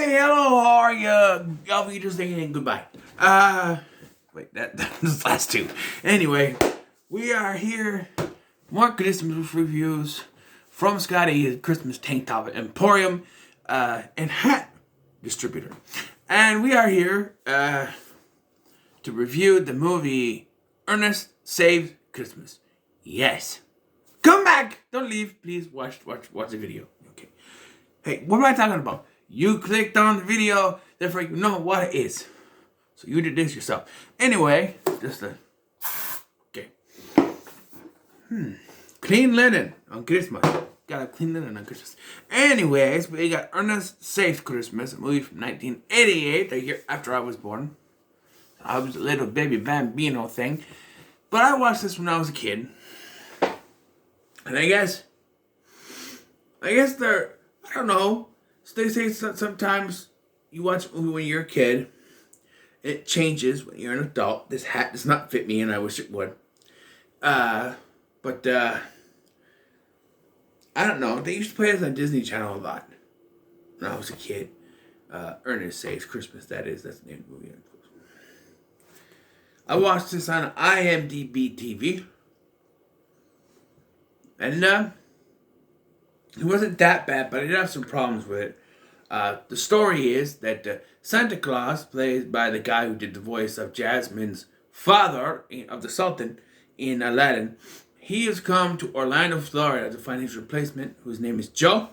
Hey, hello, how are you? Y'all be just thinking goodbye. Wait, that's the last two. Anyway, we are here. More Christmas reviews from Scotty, Christmas Tank Top Emporium, and hat distributor. And we are here, to review the movie Ernest Saves Christmas. Yes. Come back! Don't leave. Please watch the video. Okay. Hey, what am I talking about? You clicked on the video, therefore you know what it is. So you did this yourself. Anyway, okay. Clean linen on Christmas. Gotta clean linen on Christmas. Anyways, we got Ernest Saves Christmas, a movie from 1988, the year after I was born. I was a little baby bambino thing. But I watched this when I was a kid. And I guess they're, I don't know. So they say sometimes you watch a movie when you're a kid, it changes when you're an adult. This hat does not fit me, and I wish it would. But I don't know. They used to play this on Disney Channel a lot when I was a kid. Ernest Saves Christmas, that's the name of the movie. I watched this on IMDb TV. And it wasn't that bad, but I did have some problems with it. The story is that Santa Claus, played by the guy who did the voice of Jasmine's father, of the Sultan in Aladdin, he has come to Orlando, Florida to find his replacement, whose name is Joe.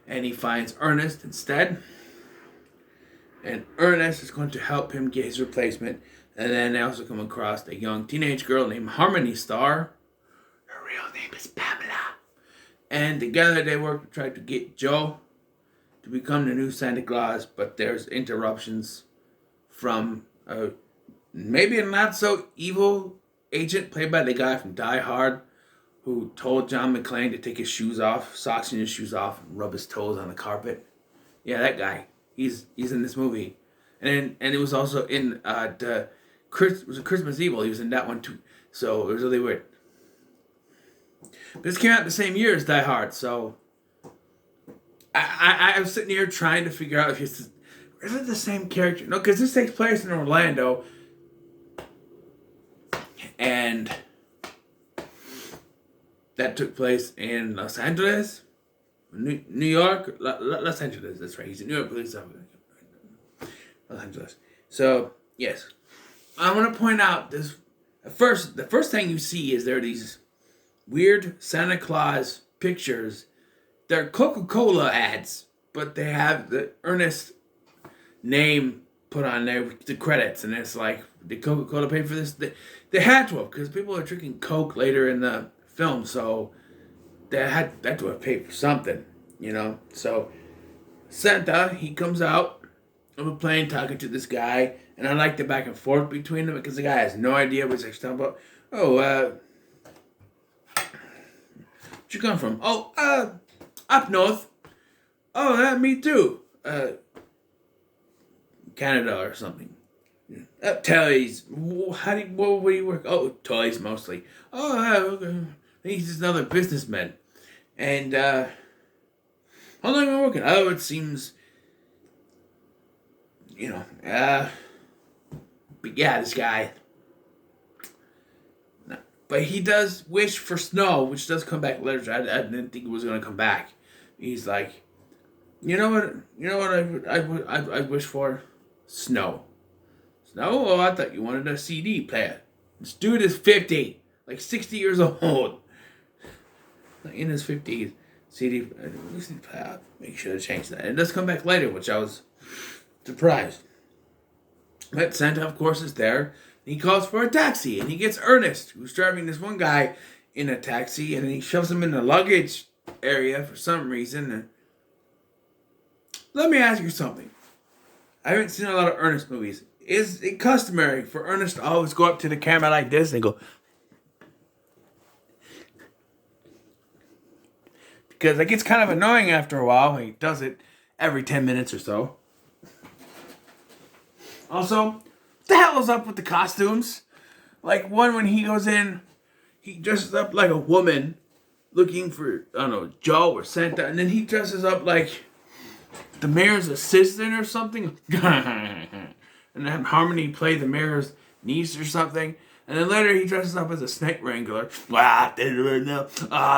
And he finds Ernest instead. And Ernest is going to help him get his replacement. And then they also come across a young teenage girl named Harmony Star. Her real name is Pamela. And together they work to try to get Joe to become the new Santa Claus, but there's interruptions from maybe a not so evil agent played by the guy from Die Hard, who told John McClane to take his shoes off, socks and his shoes off, and rub his toes on the carpet. Yeah, that guy. He's in this movie, and it was also in it was a Christmas Evil. He was in that one too. So it was really weird. This came out the same year as Die Hard, so I'm sitting here trying to figure out if is it the same character? No, because this takes place in Orlando, and that took place in Los Angeles, New York, Los Angeles. That's right. He's a New York police officer. Los Angeles. So yes, I want to point out this. The first thing you see is there are these weird Santa Claus pictures. They're Coca-Cola ads, but they have the Ernest name put on there with the credits, and it's like, did Coca-Cola pay for this? They had to have, because people are drinking Coke later in the film, so they had to have paid for something, you know? So Santa, he comes out of a plane talking to this guy, and I like the back and forth between them, because the guy has no idea what he's actually talking about. Where'd you come from? Up north. Oh, me too. Canada or something. Toys. Where do you work? Oh, toys mostly. Oh, okay. He's just another businessman. And, how long have you been working? Oh, it seems, but yeah, this guy. But he does wish for snow, which does come back later. I didn't think it was going to come back. He's like, you know what I wish for? Snow. Snow? Oh, I thought you wanted a CD player. This dude is 50. Like 60 years old. Like in his 50s. CD player. Make sure to change that. And it does come back later, which I was surprised. But Santa, of course, is there. He calls for a taxi, and he gets Ernest, who's driving this one guy in a taxi, and he shoves him in the luggage area for some reason. And let me ask you something. I haven't seen a lot of Ernest movies. Is it customary for Ernest to always go up to the camera like this and go? Because it gets kind of annoying after a while. He does it every 10 minutes or so. Also, what the hell is up with the costumes? Like one when he goes in, he dresses up like a woman looking for, I don't know, Joe or Santa. And then he dresses up like the mayor's assistant or something. And then Harmony play the mayor's niece or something. And then later he dresses up as a snake wrangler. Wow, they don't know.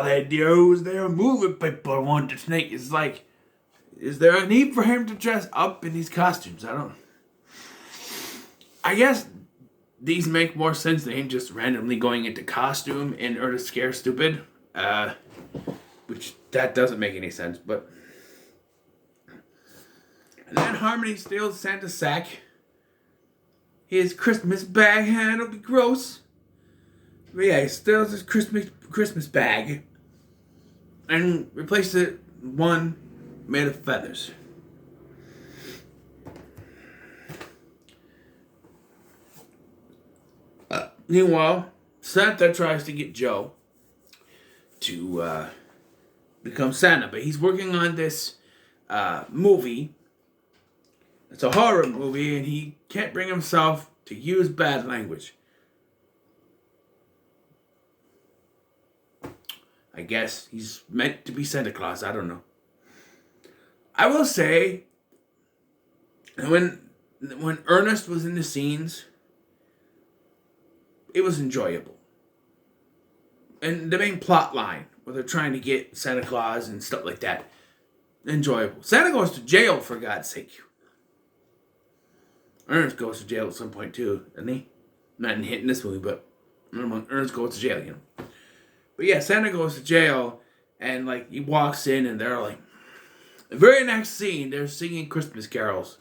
They do. They're moving people want the snake. It's like, is there a need for him to dress up in these costumes? I guess these make more sense than him just randomly going into costume in order to scare stupid. Which that doesn't make any sense, but. And then Harmony steals Santa's sack. His Christmas bag, it'll be gross. But yeah, he steals his Christmas bag and replaces it with one made of feathers. Meanwhile, Santa tries to get Joe to become Santa, but he's working on this movie. It's a horror movie, and he can't bring himself to use bad language. I guess he's meant to be Santa Claus. I don't know. I will say, when Ernest was in the scenes, it was enjoyable. And the main plot line, where they're trying to get Santa Claus and stuff like that, enjoyable. Santa goes to jail, for God's sake. Ernest goes to jail at some point too, doesn't he? Not in this movie, but Ernest goes to jail, But yeah, Santa goes to jail, and like he walks in, and they're like, the very next scene, they're singing Christmas carols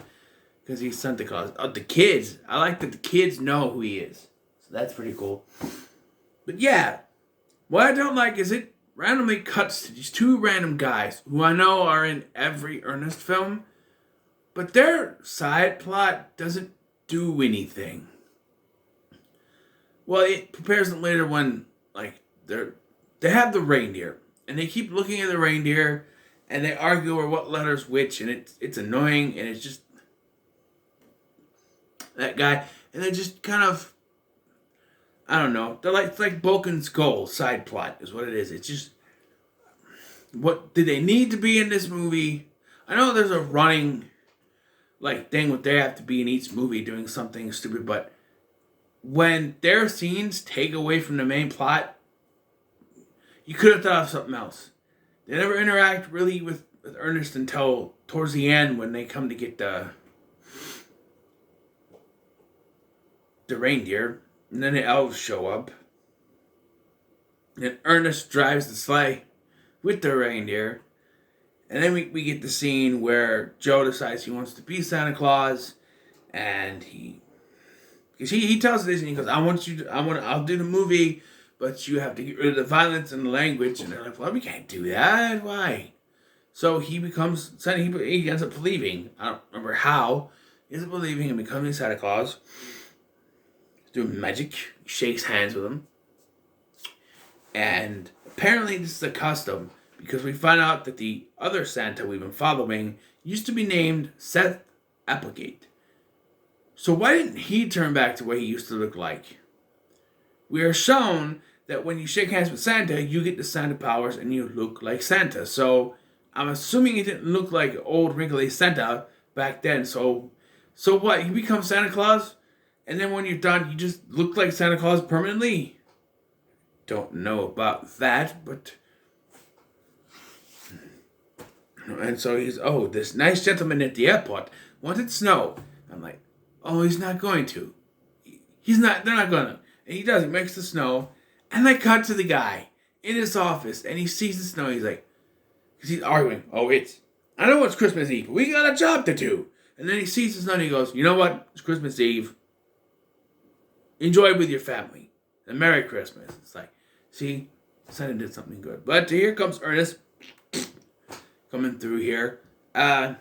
because he's Santa Claus. The kids, I like that the kids know who he is, so that's pretty cool. But yeah, what I don't like is it randomly cuts to these two random guys who I know are in every Ernest film. But their side plot doesn't do anything. Well, it prepares them later when, like, they have the reindeer. And they keep looking at the reindeer. And they argue over what letter's which. And it's annoying. And it's just that guy. And they're just kind of, I don't know. It's like Bulk and Skull side plot is what it is. It's just, what did they need to be in this movie? I know there's a running thing what they have to be in each movie doing something stupid, but when their scenes take away from the main plot, you could have thought of something else. They never interact really with Ernest until towards the end when they come to get the reindeer, and then the elves show up. And Ernest drives the sleigh with the reindeer. And then we get the scene where Joe decides he wants to be Santa Claus, and he tells Disney, he goes, I'll do the movie, but you have to get rid of the violence and the language. And they're like, well, we can't do that. Why? So he becomes Santa. He ends up believing. I don't remember how. He ends up believing and becoming Santa Claus. He's doing magic. He shakes hands with him. And apparently this is a custom, because we find out that the other Santa we've been following used to be named Seth Applegate. So why didn't he turn back to what he used to look like? We are shown that when you shake hands with Santa, you get the Santa powers and you look like Santa. So I'm assuming he didn't look like old wrinkly Santa back then. So what? You become Santa Claus, and then when you're done, you just look like Santa Claus permanently? Don't know about that, but... And so this nice gentleman at the airport wanted snow. I'm like, oh, he's not going to. They're not gonna. And he does, he makes the snow. And they cut to the guy in his office, and he sees the snow. He's like, because he's arguing, I know it's Christmas Eve, but we got a job to do. And then he sees the snow, and he goes, you know what? It's Christmas Eve. Enjoy it with your family. And Merry Christmas. It's like, see, Santa did something good. But here comes Ernest. Coming through here, and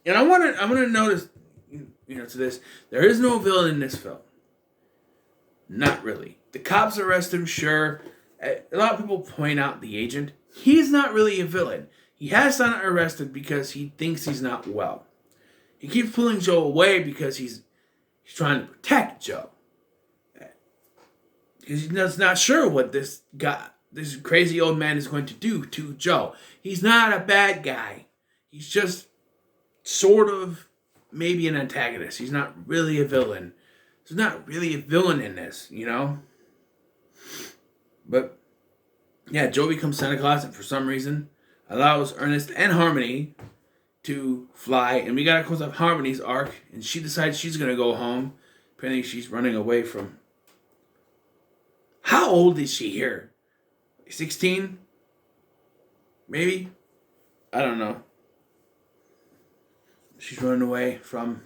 I want to notice, to this, there is no villain in this film. Not really. The cops arrest him, sure. A lot of people point out the agent. He's not really a villain. He has Santa arrested because he thinks he's not well. He keeps pulling Joe away because he's trying to protect Joe. Because he's not sure what this crazy old man is going to do to Joe. He's not a bad guy. He's just sort of maybe an antagonist. He's not really a villain. There's not really a villain in this, you know? But yeah, Joe becomes Santa Claus and for some reason allows Ernest and Harmony to fly. And we got to close up Harmony's arc. And she decides she's going to go home. Apparently she's running away from... How old is she here? 16? Maybe? I don't know. She's running away from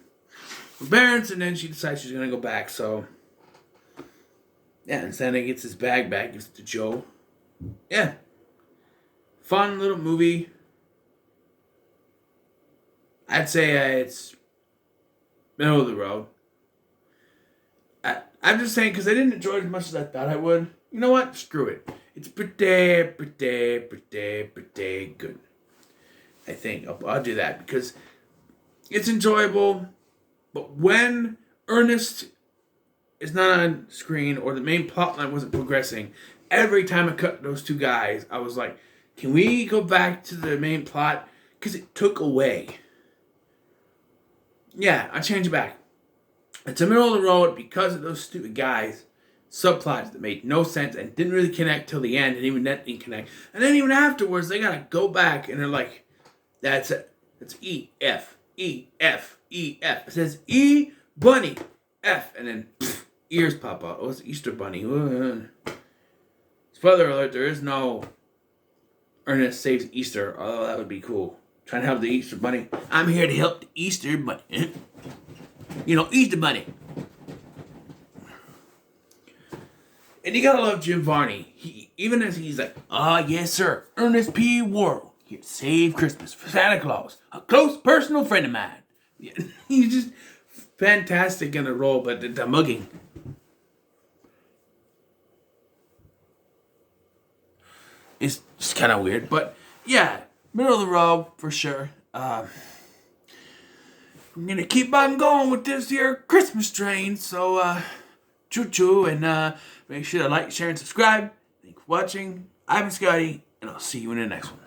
her parents, and then she decides she's going to go back, so... Yeah, and Santa gets his bag back, gives it to Joe. Yeah. Fun little movie. I'd say it's middle of the road. I'm just saying, because I didn't enjoy it as much as I thought I would. You know what? Screw it. It's pretty good. I think. I'll do that, because it's enjoyable. But when Ernest is not on screen, or the main plotline wasn't progressing, every time I cut those two guys, I was like, can we go back to the main plot? Because it took away. Yeah, I change it back. It's the middle of the road because of those stupid guys. Subplots that made no sense and didn't really connect till the end, and even that didn't connect. And then even afterwards, they gotta go back and they're like, that's it. It's E, F, E, F, E, F. It says E, bunny, F, and then ears pop out. Oh, it's Easter bunny. Spoiler alert, there is no Ernest saves Easter, although that would be cool. Trying to help the Easter bunny. I'm here to help the Easter bunny. You know, Easter bunny. And you gotta love Jim Varney. Even as he's like, yes sir, Ernest P. Worrell, here to save Christmas for Santa Claus, a close personal friend of mine. He's just fantastic in the role, but the mugging. It's just kind of weird, but yeah, middle of the road for sure. I'm gonna keep on going with this here Christmas train, so choo-choo, and make sure to like, share, and subscribe. Thanks for watching. I've been Scotty, and I'll see you in the next one.